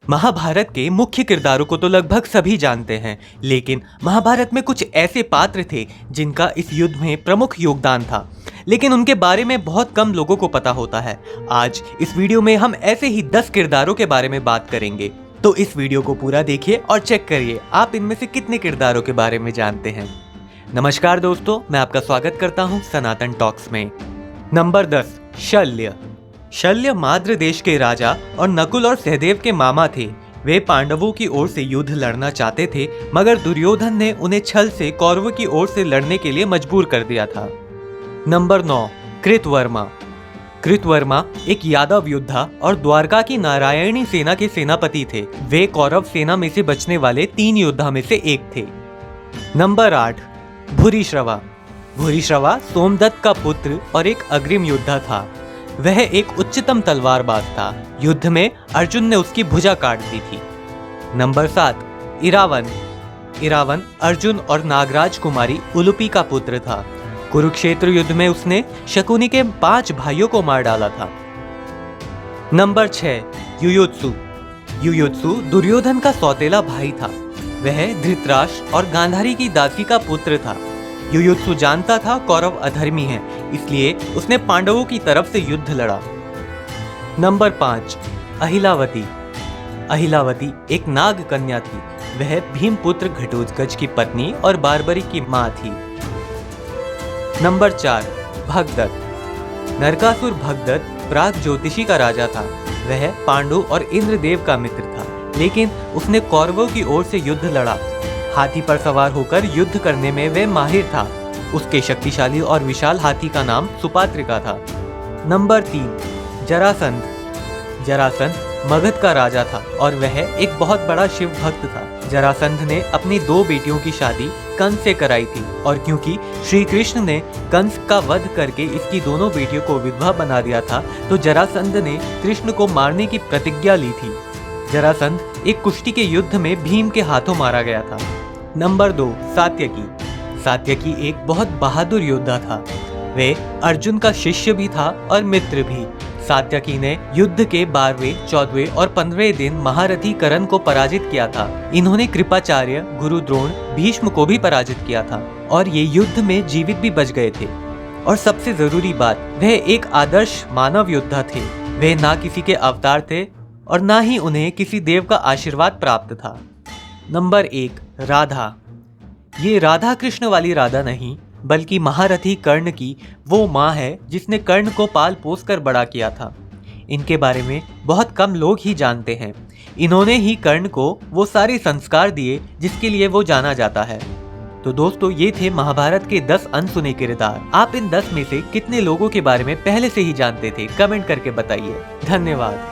महाभारत के मुख्य किरदारों को तो लगभग सभी जानते हैं, लेकिन महाभारत में कुछ ऐसे पात्र थे जिनका इस युद्ध में प्रमुख योगदान था, लेकिन उनके बारे में बहुत कम लोगों को पता होता है। आज इस वीडियो में हम ऐसे ही 10 किरदारों के बारे में बात करेंगे, तो इस वीडियो को पूरा देखिए और चेक करिए आप इनमें से कितने किरदारों के बारे में जानते हैं। नमस्कार दोस्तों, मैं आपका स्वागत करता हूँ सनातन टॉक्स में। नंबर 10, शल्य। शल्य माद्र देश के राजा और नकुल और सहदेव के मामा थे। वे पांडवों की ओर से युद्ध लड़ना चाहते थे, मगर दुर्योधन ने उन्हें छल से कौरवों की ओर से लड़ने के लिए मजबूर कर दिया था। नंबर 9, कृतवर्मा। कृतवर्मा एक यादव योद्धा और द्वारका की नारायणी सेना के सेनापति थे। वे कौरव सेना में से बचने वाले 3 योद्धा में से एक थे। नंबर 8, भूरिश्रवा। भूरिश्रवा सोमदत्त का पुत्र और एक अग्रिम योद्धा था। वह एक उच्चतम तलवारबाज था। युद्ध में अर्जुन ने उसकी भुजा काट दी थी। नंबर 7, इरावन। इरावन अर्जुन और नागराज कुमारी उलुपी का पुत्र था। कुरुक्षेत्र युद्ध में उसने शकुनी के 5 भाइयों को मार डाला था। नंबर 6, युयुत्सु। युयुत्सु दुर्योधन का सौतेला भाई था। वह धृतराष्ट्र और गांधारी की दासी का पुत्र था। युयुत्सु जानता था कौरव अधर्मी हैं, इसलिए उसने पांडवों की तरफ से युद्ध लड़ा। नंबर 5, अहिलावती। अहिलावती एक नाग कन्या थी। वह भीमपुत्र घटोत्कच की पत्नी और बारबरी की मां थी। नंबर 4, भगदत्त। नरकासुर भगदत्त प्राग ज्योतिषी का राजा था। वह पांडु और इंद्रदेव का मित्र था, लेकिन उसने कौरवों की ओर से युद्ध लड़ा। हाथी पर सवार होकर युद्ध करने में वह माहिर था। उसके शक्तिशाली और विशाल हाथी का नाम सुपात्रिका था। नंबर 3, जरासंध। जरासंध मगध का राजा था और वह एक बहुत बड़ा शिव भक्त था। जरासंध ने अपनी 2 बेटियों की शादी कंस से कराई थी, और क्योंकि श्री कृष्ण ने कंस का वध करके इसकी दोनों बेटियों को विधवा बना दिया था, तो जरासंध ने कृष्ण को मारने की प्रतिज्ञा ली थी। जरासंध एक कुश्ती के युद्ध में भीम के हाथों मारा गया था। नंबर 2, सात्यकी। सात्यकी एक बहुत बहादुर योद्धा था। वे अर्जुन का शिष्य भी था और मित्र भी। सात्यकी ने युद्ध के 12वें, 14वें और 15वें दिन महारथी कर्ण को पराजित किया था। इन्होंने कृपाचार्य, गुरु द्रोण, भीष्म को भी पराजित किया था और ये युद्ध में जीवित भी बच गए थे। और सबसे जरूरी बात, वह एक आदर्श मानव योद्धा थे। वे ना किसी के अवतार थे और ना ही उन्हें किसी देव का आशीर्वाद प्राप्त था। नंबर 1, राधा। ये राधा कृष्ण वाली राधा नहीं, बल्कि महारथी कर्ण की वो माँ है जिसने कर्ण को पाल पोस कर बड़ा किया था। इनके बारे में बहुत कम लोग ही जानते हैं। इन्होंने ही कर्ण को वो सारे संस्कार दिए जिसके लिए वो जाना जाता है। तो दोस्तों, ये थे महाभारत के 10 अनसुने किरदार। आप इन 10 में से कितने लोगों के बारे में पहले से ही जानते थे? कमेंट करके बताइए। धन्यवाद।